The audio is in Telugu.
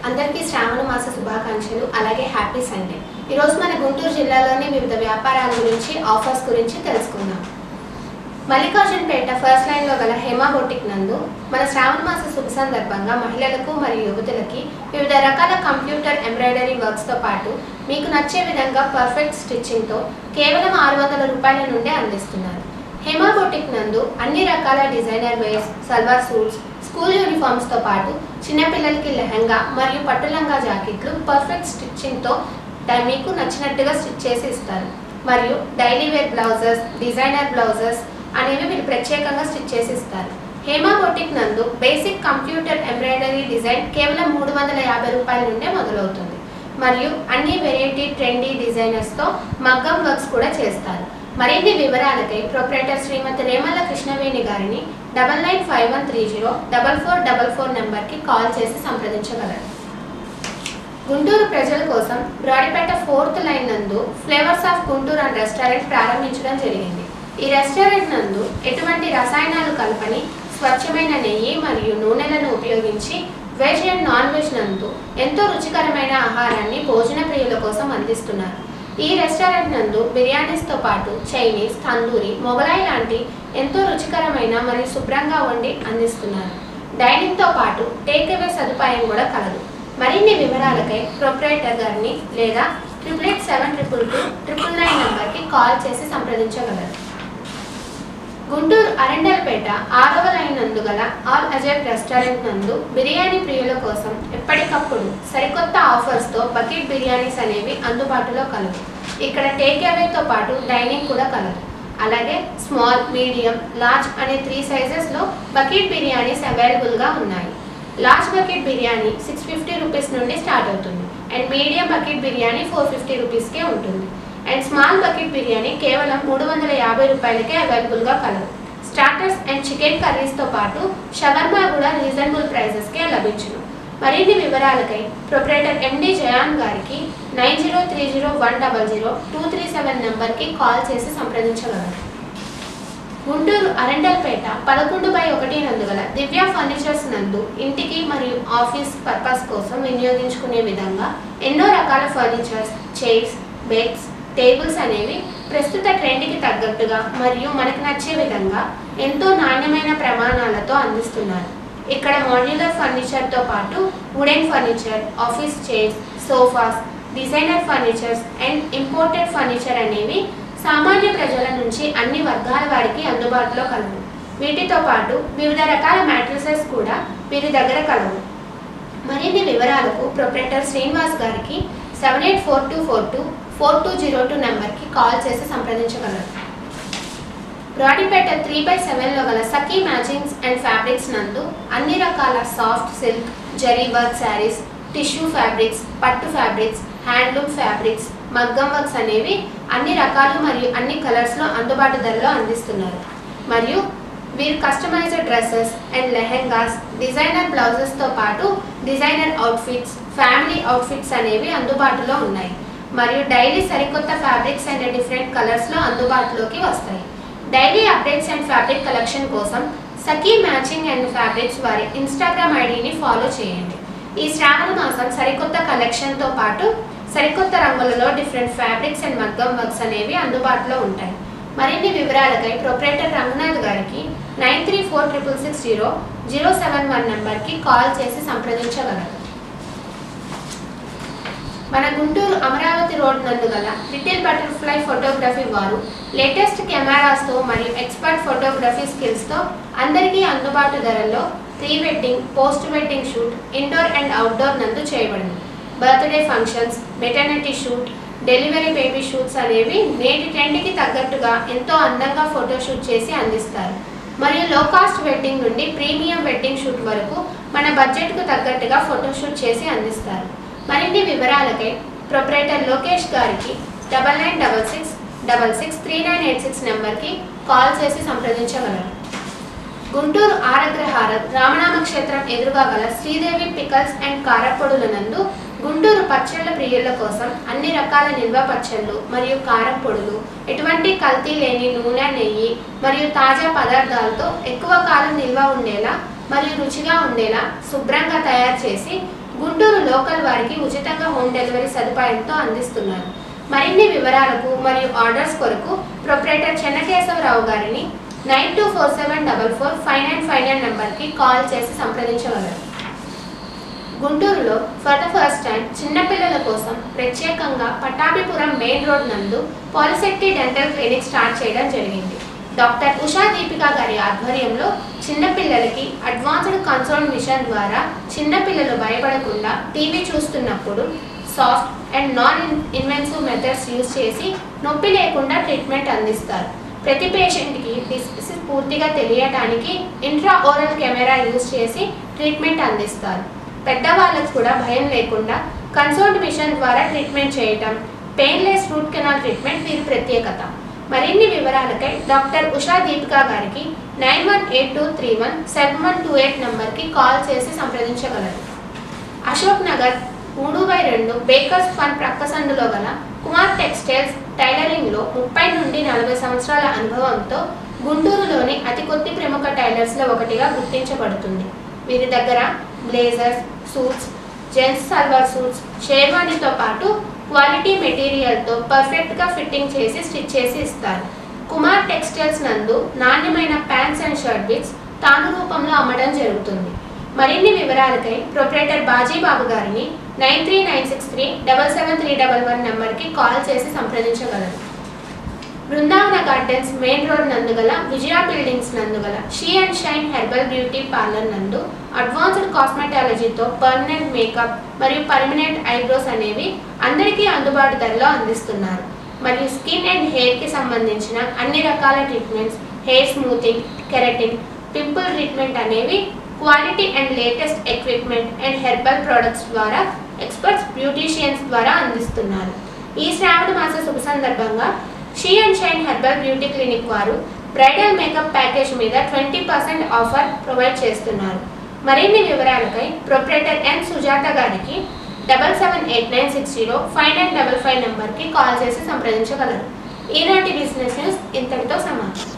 అందరికీ శ్రావణ మాస శుభాకాంక్షలు అలాగే హ్యాపీ సండే. ఈరోజు మన గుంటూరు జిల్లాలోని వివిధ వ్యాపారాల గురించి ఆఫర్స్ గురించి తెలుసుకుందాం. మల్లికార్జునపేట ఫస్ట్ లైన్లో గల హేమా బొటిక్ నందు మన శ్రావణ మాస శుభ సందర్భంగా మహిళలకు మరియు యువతులకి వివిధ రకాల కంప్యూటర్ ఎంబ్రాయిడరీ వర్క్స్తో పాటు మీకు నచ్చే విధంగా పర్ఫెక్ట్ స్టిచ్చింగ్తో కేవలం 600 రూపాయల నుండే అందిస్తున్నారు. హేమా బొటిక్ నందు అన్ని రకాల designer wears, salwar suits, school యూనిఫామ్స్తో పాటు చిన్నపిల్లలకి లెహంగా మరియు పట్టులంగా జాకెట్లు పర్ఫెక్ట్ స్టిచ్చింగ్తో మీకు నచ్చినట్టుగా స్టిచ్ చేసి ఇస్తారు. మరియు daily wear blouses, designer blouses అనేవి మీరు ప్రత్యేకంగా స్టిచ్ చేసి ఇస్తారు. హేమా బొటిక్ నందు బేసిక్ కంప్యూటర్ ఎంబ్రాయిడరీ డిజైన్ కేవలం 350 రూపాయల నుండే మొదలవుతుంది. మరియు అన్ని వెరైటీ ట్రెండీ డిజైనర్స్తో మగ్గం వర్క్స్ కూడా చేస్తారు. మరిన్ని వివరాలకై ప్రొప్రైటర్ శ్రీమతి రేమల్ల కృష్ణవేణి గారిని 9951304444 నెంబర్కి కాల్ చేసి సంప్రదించగలరు. గుంటూరు ప్రజల కోసం బ్రాడీపేట 4th లైన్ నందు flavours of Guntur and restaurant ప్రారంభించడం జరిగింది. ఈ రెస్టారెంట్ నందు ఎటువంటి రసాయనాలు కలపని స్వచ్ఛమైన నెయ్యి మరియు నూనెలను ఉపయోగించి వెజ్ అండ్ నాన్ వెజ్ నందు ఎంతో రుచికరమైన ఆహారాన్ని భోజన ప్రియుల కోసం అందిస్తున్నారు. ఈ రెస్టారెంట్ నందు బిర్యానీస్తో పాటు చైనీస్, తందూరి, మొగలాయి లాంటి ఎంతో రుచికరమైన మరియు శుభ్రంగా వండి అందిస్తున్నారు. డైనింగ్తో పాటు టేక్ అవే సదుపాయం కూడా కలదు. మరిన్ని వివరాలకై ప్రొప్రైటర్ గారిని లేదా 88722299 నెంబర్కి కాల్ చేసి సంప్రదించగలరు. గుంటూరు అరండల్పేట 6వ లైన్ నందు గల ఆల్ అజైబ్ రెస్టారెంట్ నందు బిర్యానీ ప్రియుల కోసం ఎప్పటికప్పుడు సరికొత్త ఆఫర్స్తో బకెట్ బిర్యానీస్ అనేవి అందుబాటులో కలవు. ఇక్కడ టేక్ అవేతో పాటు డైనింగ్ కూడా కలదు. అలాగే స్మాల్, మీడియం, లార్జ్ అనే 3 సైజెస్లో బకెట్ బిర్యానీస్ అవైలబుల్గా ఉన్నాయి. లార్జ్ బకెట్ బిర్యానీ 650 రూపీస్ నుండి స్టార్ట్ అవుతుంది అండ్ మీడియం బకెట్ బిర్యానీ 450 రూపీస్కే ఉంటుంది అండ్ స్మాల్ బకెట్ బిర్యానీ కేవలం 350 రూపాయలకే అవైలబుల్గా కలదు. స్టార్టర్స్ అండ్ చికెన్ కర్రీస్తో పాటు షవర్మా కూడా రీజనబుల్ ప్రైజెస్కే లభించును. మరిన్ని వివరాలకై ప్రొప్రైటర్ ఎండి జయాన్ గారికి 9030100237 నెంబర్కి కాల్ చేసి సంప్రదించగలరు. గుంటూరు అరండల్పేట 11/1 నందు గల దివ్య ఫర్నిచర్స్ నందు ఇంటికి మరియు ఆఫీస్ పర్పస్ కోసం వినియోగించుకునే విధంగా ఎన్నో రకాల ఫర్నిచర్స్, చైర్స్, బెడ్స్, టేబుల్స్ అనేవి ప్రస్తుత ట్రెండ్కి తగ్గట్టుగా మరియు మనకు నచ్చే విధంగా ఎంతో నాణ్యమైన ప్రమాణాలతో అందిస్తున్నారు. ఇక్కడ మాడ్యులర్ ఫర్నిచర్తో పాటు wooden furniture, office chairs, sofas, designer furnitures and imported furniture అనేవి సామాన్య ప్రజల నుంచి అన్ని వర్గాల వారికి అందుబాటులో కలవు. వీటితో పాటు వివిధ రకాల మ్యాట్రిసెస్ కూడా వీరి దగ్గర కలవు. మరిన్ని వివరాలకు ప్రొప్రైటర్ శ్రీనివాస్ గారికి 7842424202 నెంబర్కి కాల్ చేసి సంప్రదించగలరు. బ్రాడీపేట 3/7లో గల సఖీ మ్యాచింగ్స్ అండ్ ఫ్యాబ్రిక్స్ నందు అన్ని రకాల soft silk, zari work saris, tissue fabrics, పట్టు ఫ్యాబ్రిక్స్, హ్యాండ్లూమ్ ఫ్యాబ్రిక్స్, మగ్గం వర్క్స్ అనేవి అన్ని రకాలు మరియు అన్ని కలర్స్లో అందుబాటు ధరలో అందిస్తున్నారు. మరియు వీరు customized dresses and lehengas, designer బ్లౌజెస్తో పాటు డిజైనర్ అవుట్ఫిట్స్, ఫ్యామిలీ అవుట్ఫిట్స్ అనేవి అందుబాటులో ఉన్నాయి. మరియు డైలీ సరికొత్త ఫ్యాబ్రిక్స్ అండ్ డిఫరెంట్ కలర్స్లో అందుబాటులోకి వస్తాయి. Daily updates and fabric collection కోసం సఖీ మ్యాచింగ్ అండ్ ఫ్యాబ్రిక్స్ వారి ఇన్స్టాగ్రామ్ ఐడిని ఫాలో చేయండి. ఈ శ్రావణ మాసం సరికొత్త కలెక్షన్తో పాటు సరికొత్త రంగులలో డిఫరెంట్ ఫ్యాబ్రిక్స్ అండ్ మగ్గం వర్క్స్ అనేవి అందుబాటులో ఉంటాయి. మరిన్ని వివరాలకై ప్రొప్రైటర్ రంగనాథ్ గారికి 9346600071 నెంబర్కి కాల్ చేసి సంప్రదించగలరు. మన గుంటూరు అమరావతి రోడ్ నందు గల లిటిల్ బటర్ఫ్లై ఫోటోగ్రఫీ వారు లేటెస్ట్ కెమెరాస్తో మరియు ఎక్స్పర్ట్ ఫోటోగ్రఫీ స్కిల్స్తో అందరికీ అందుబాటు ధరల్లో pre wedding, post wedding shoot indoor and outdoor నందు చేయబడింది. Birthday functions, maternity shoot, delivery baby shoots అనేవి నేటి ట్రెండ్కి తగ్గట్టుగా ఎంతో అందంగా ఫోటోషూట్ చేసి అందిస్తారు. మరియు లో కాస్ట్ వెడ్డింగ్ నుండి ప్రీమియం వెడ్డింగ్ షూట్ వరకు మన బడ్జెట్కు తగ్గట్టుగా ఫోటోషూట్ చేసి అందిస్తారు. మరిన్ని వివరాలకై ప్రొప్రైటర్ లోకేష్ గారికి 9966663986 నెంబర్కి కాల్ చేసి సంప్రదించగలరు. గుంటూరు ఆరగ్రహారం రామనామ క్షేత్రం ఎదురుగా గల శ్రీదేవి పికల్స్ అండ్ కారప్పొడుల నందు గుంటూరు పచ్చళ్ళ ప్రియుల కోసం అన్ని రకాల నిల్వ పచ్చళ్ళు మరియు కారం పొడులు, ఎటువంటి కల్తీ లేని నూనె, నెయ్యి మరియు తాజా పదార్థాలతో ఎక్కువ కాలం నిల్వ ఉండేలా మరియు రుచిగా ఉండేలా శుభ్రంగా తయారు చేసి గుంటూరు లోకల్ వారికి ఉచితంగా హోమ్ డెలివరీ సదుపాయంతో అందిస్తున్నారు. మరిన్ని వివరాలకు మరియు ఆర్డర్స్ కొరకు ప్రొప్రైటర్ చెన్నకేశవరావు గారిని 9247445959 నంబర్కి కాల్ చేసి సంప్రదించగలరు. గుంటూరులో ఫర్ ద ఫస్ట్ టైం చిన్నపిల్లల కోసం ప్రత్యేకంగా పట్టాభిపురం మెయిన్ రోడ్ నందు పాలిసెట్టి డెంటల్ క్లినిక్ స్టార్ట్ చేయడం జరిగింది. డాక్టర్ ఉషా దీపిక గారి ఆధ్వర్యంలో చిన్నపిల్లలకి అడ్వాన్స్డ్ కన్సోల్ మిషన్ ద్వారా చిన్నపిల్లలు భయపడకుండా టీవీ చూస్తున్నప్పుడు soft and non invasive methods use చేసి నొప్పి లేకుండా ట్రీట్మెంట్ అందిస్తారు. ప్రతి పేషెంట్కి డిసీజ్ పూర్తిగా తెలియటానికి ఇంట్రా ఓరల్ కెమెరా యూజ్ చేసి ట్రీట్మెంట్ అందిస్తారు. పెద్దవాళ్ళకు కూడా భయం లేకుండా కన్సోల్డ్ మిషన్ ద్వారా ట్రీట్మెంట్ చేయటం, పెయిన్లెస్ రూట్ కెనాల్ ట్రీట్మెంట్ వీరి ప్రత్యేకత. మరిన్ని వివరాలకై డాక్టర్ ఉషా దీపిక గారికి 9182317128 నంబర్కి కాల్ చేసి సంప్రదించగలరు. అశోక్ నగర్ 3/2 బేకర్స్ ఫన్ ప్రక్కసందులో గల కుమార్ టెక్స్టైల్స్ టైలరింగ్లో 30 నుండి 40 సంవత్సరాల అనుభవంతో గుంటూరులోని అతి కొద్ది ప్రముఖ టైలర్స్లో ఒకటిగా గుర్తించబడుతుంది. వీరి దగ్గర blazers, suits, gents salwar suits, షేర్వాణితో పాటు క్వాలిటీ మెటీరియల్తో పర్ఫెక్ట్గా ఫిట్టింగ్ చేసి స్టిచ్ చేసి ఇస్తారు. కుమార్ టెక్స్టైల్స్ నందు నాణ్యమైన ప్యాంట్స్ అండ్ షర్ట్ బిట్స్ తాను రూపంలో అమ్మడం జరుగుతుంది. మరిన్ని వివరాలకై ప్రొప్రైటర్ బాజీబాబు గారిని 9396377311 నంబర్కి కాల్ చేసి సంప్రదించగలరు. బృందావన గార్డెన్స్ మెయిన్ రోడ్ నందుగల విజయ బిల్డింగ్స్ నందుగల she and shine herbal beauty parlour నందు అడ్వాన్స్డ్ కాస్మెటాలజీతో పర్మనెంట్ మేకప్ మరియు పర్మనెంట్ ఐబ్రోస్ అనేవి అందరికీ అందుబాటు ధరలో అందిస్తున్నారు. మరియు స్కిన్ అండ్ హెయిర్కి సంబంధించిన అన్ని రకాల treatments, hair smoothing, keratin, pimple treatment అనేవి quality and latest equipment and herbal products ద్వారా ఎక్స్పర్ట్స్ బ్యూటీషియన్స్ ద్వారా అందిస్తున్నారు. ఈ శ్రావణ మాస శుభ సందర్భంగా she and shine herbal beauty clinic వారు బ్రైడల్ మేకప్ ప్యాకేజ్ మీద 20% ఆఫర్ ప్రొవైడ్ చేస్తున్నారు. మరిన్ని వివరాలకై ప్రొప్రైటర్ ఎన్ సుజాత గారికి 7789605955 నంబర్కి కాల్ చేసి సంప్రదించగలరు. ఈనాటి బిజినెస్ న్యూస్ ఇంతటితో సమాప్తం.